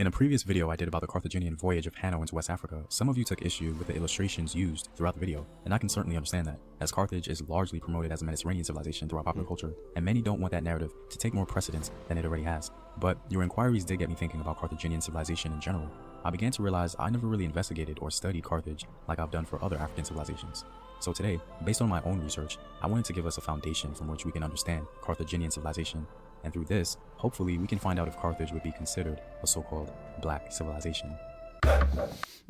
In a previous video I did about the Carthaginian voyage of Hanno into West Africa, some of you took issue with the illustrations used throughout the video, and I can certainly understand that, as Carthage is largely promoted as a Mediterranean civilization throughout popular culture, and many don't want that narrative to take more precedence than it already has. But your inquiries did get me thinking about Carthaginian civilization in general. I began to realize I never really investigated or studied Carthage like I've done for other African civilizations. So today, based on my own research, I wanted to give us a foundation from which we can understand Carthaginian civilization, and through this, hopefully we can find out if Carthage would be considered a so-called black civilization.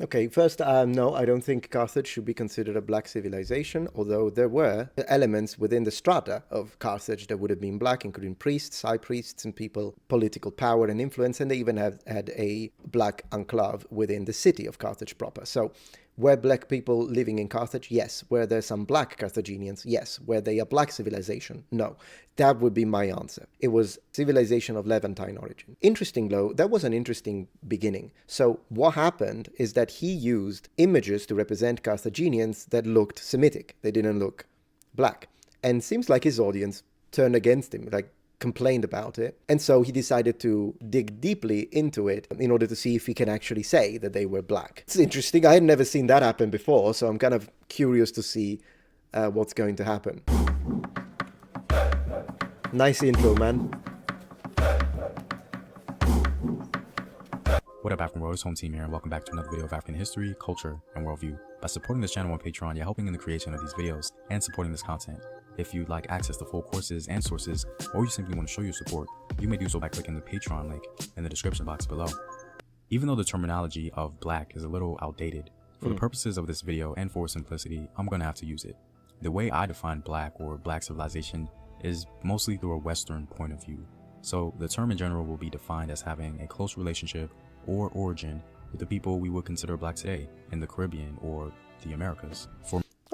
Okay, first, no, I don't think Carthage should be considered a black civilization, although there were elements within the strata of Carthage that would have been black, including priests, high priests, and people, political power and influence, and they even had a black enclave within the city of Carthage proper. So, were black people living in Carthage? Yes. Were there some black Carthaginians? Yes. Were they a black civilization? No. That would be my answer. It was civilization of Levantine origin. Interesting though, that was an interesting beginning. So what happened is that he used images to represent Carthaginians that looked Semitic. They didn't look black. And seems like his audience turned against him, like complained about it, and so he decided to dig deeply into it in order to see if he can actually say that they were black. It's interesting. I had never seen that happen before, so I'm kind of curious to see what's going to happen. Nice intro, man. What up, African World? It's Home Team here, and welcome back to another video of African history, culture, and worldview. By supporting this channel on Patreon, you're helping in the creation of these videos and supporting this content. If you'd like access to full courses and sources, or you simply want to show your support, you may do so by clicking the Patreon link in the description box below. Even though the terminology of black is a little outdated, for the purposes of this video and for simplicity, I'm going to have to use it. The way I define black or black civilization is mostly through a Western point of view. So the term in general will be defined as having a close relationship or origin with the people we would consider black today in the Caribbean or the Americas.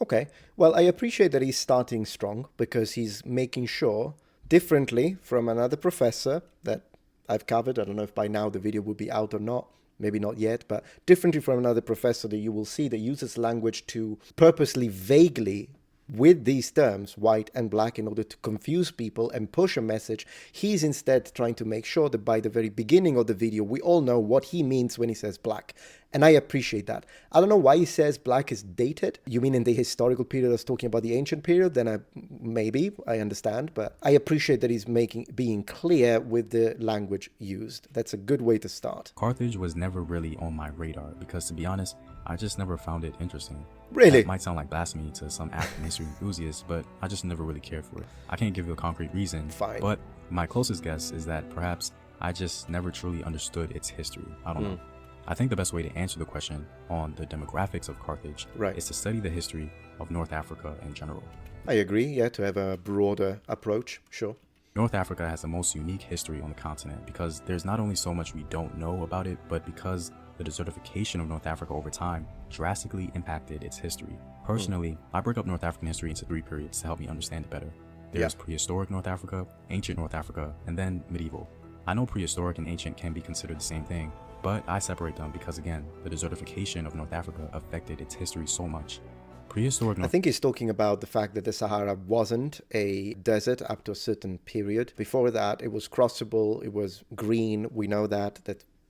Okay, well, I appreciate that he's starting strong because he's making sure, differently from another professor that I've covered, I don't know if by now the video will be out or not, maybe not yet, but differently from another professor that you will see that uses language to purposely vaguely with these terms, white and black, in order to confuse people and push a message. He's instead trying to make sure that by the very beginning of the video, we all know what he means when he says black. And I appreciate that. I don't know why he says black is dated. You mean in the historical period, I was talking about the ancient period? Then maybe I understand, but I appreciate that he's being clear with the language used. That's a good way to start. Carthage was never really on my radar because, to be honest, I just never found it interesting. Really? That might sound like blasphemy to some African history enthusiasts, but I just never really cared for it. I can't give you a concrete reason, Fine. But my closest guess is that perhaps I just never truly understood its history. I don't know. I think the best way to answer the question on the demographics of Carthage is to study the history of North Africa in general. I agree, yeah, to have a broader approach, sure. North Africa has the most unique history on the continent because there's not only so much we don't know about it, but because the desertification of North Africa over time drastically impacted its history. Personally, I break up North African history into 3 periods to help me understand it better. There's prehistoric North Africa, ancient North Africa, and then medieval. I know prehistoric and ancient can be considered the same thing, but I separate them because, again, the desertification of North Africa affected its history so much. Prehistoric I think he's talking about the fact that the Sahara wasn't a desert up to a certain period. Before that, it was crossable, it was green, we know that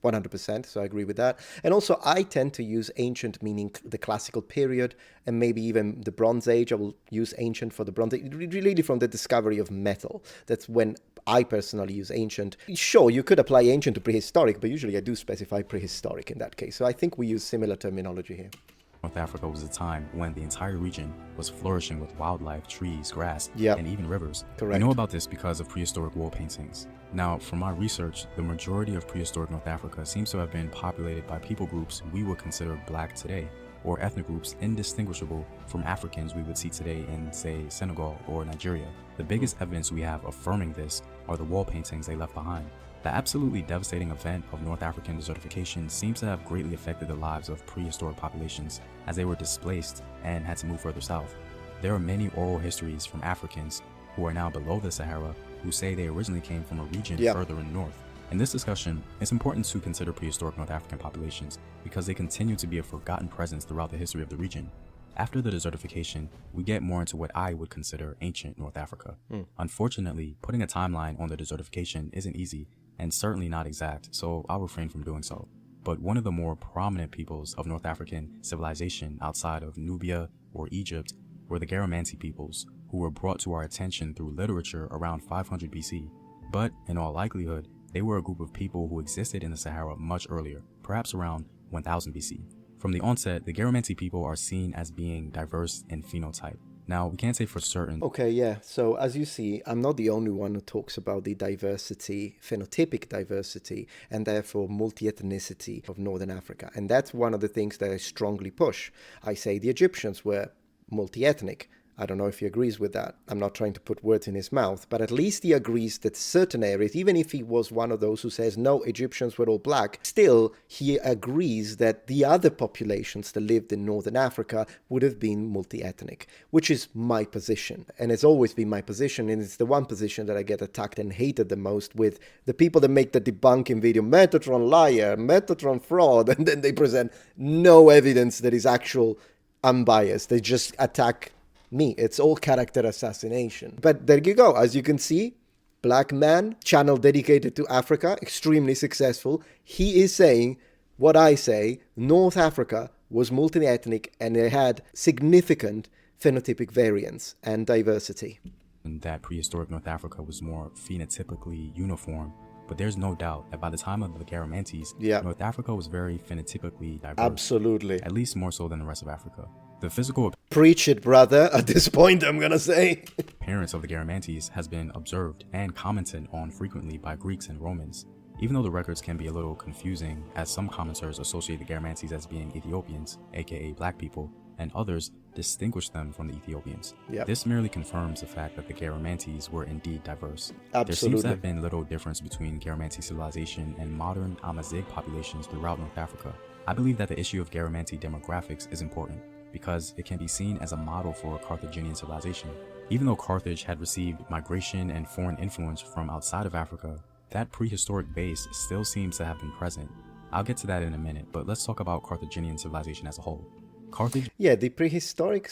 100%, so I agree with that. And also, I tend to use ancient meaning the classical period, and maybe even the Bronze Age. I will use ancient for the Bronze Age, really from the discovery of metal. That's when I personally use ancient. Sure, you could apply ancient to prehistoric, but usually I do specify prehistoric in that case. So I think we use similar terminology here. North Africa was a time when the entire region was flourishing with wildlife, trees, grass, and even rivers. Correct. We know about this because of prehistoric wall paintings. Now, from my research, the majority of prehistoric North Africa seems to have been populated by people groups we would consider black today, or ethnic groups indistinguishable from Africans we would see today in, say, Senegal or Nigeria. The biggest evidence we have affirming this are the wall paintings they left behind. The absolutely devastating event of North African desertification seems to have greatly affected the lives of prehistoric populations as they were displaced and had to move further south. There are many oral histories from Africans who are now below the Sahara who say they originally came from a region further in the north. In this discussion, it's important to consider prehistoric North African populations because they continue to be a forgotten presence throughout the history of the region. After the desertification, we get more into what I would consider ancient North Africa. Unfortunately, putting a timeline on the desertification isn't easy and certainly not exact, so I'll refrain from doing so. But one of the more prominent peoples of North African civilization outside of Nubia or Egypt were the Garamanti peoples, who were brought to our attention through literature around 500 BC. But, in all likelihood, they were a group of people who existed in the Sahara much earlier, perhaps around 1000 BC. From the onset, the Garamanti people are seen as being diverse in phenotype. Now, we can't say for certain. Okay, yeah. So as you see, I'm not the only one who talks about the diversity, phenotypic diversity, and therefore multi-ethnicity of Northern Africa. And that's one of the things that I strongly push. I say the Egyptians were multi-ethnic. I don't know if he agrees with that. I'm not trying to put words in his mouth, but at least he agrees that certain areas, even if he was one of those who says, no, Egyptians were all black, still he agrees that the other populations that lived in Northern Africa would have been multi-ethnic, which is my position. And it's always been my position, and it's the one position that I get attacked and hated the most with the people that make the debunking video, Metatron liar, Metatron fraud, and then they present no evidence that is actual unbiased. They just attack me. It's all character assassination. But there you go. As you can see, black man, channel dedicated to Africa, extremely successful. He is saying what I say. North Africa was multi-ethnic and it had significant phenotypic variance and diversity. And that prehistoric North Africa was more phenotypically uniform. But there's no doubt that by the time of the Garamantes, North Africa was very phenotypically diverse. Absolutely. At least more so than the rest of Africa. The physical Preach it, brother. At this point, I'm gonna say. appearance of the Garamantes has been observed and commented on frequently by Greeks and Romans. Even though the records can be a little confusing, as some commenters associate the Garamantes as being Ethiopians, aka black people, and others distinguish them from the Ethiopians. This merely confirms the fact that the Garamantes were indeed diverse. There seems to have been little difference between Garamanti civilization and modern Amazigh populations throughout North Africa. I believe that the issue of Garamanti demographics is important, because it can be seen as a model for Carthaginian civilization. Even though Carthage had received migration and foreign influence from outside of Africa, that prehistoric base still seems to have been present. I'll get to that in a minute, but let's talk about Carthaginian civilization as a whole. Carthage? Yeah, the prehistoric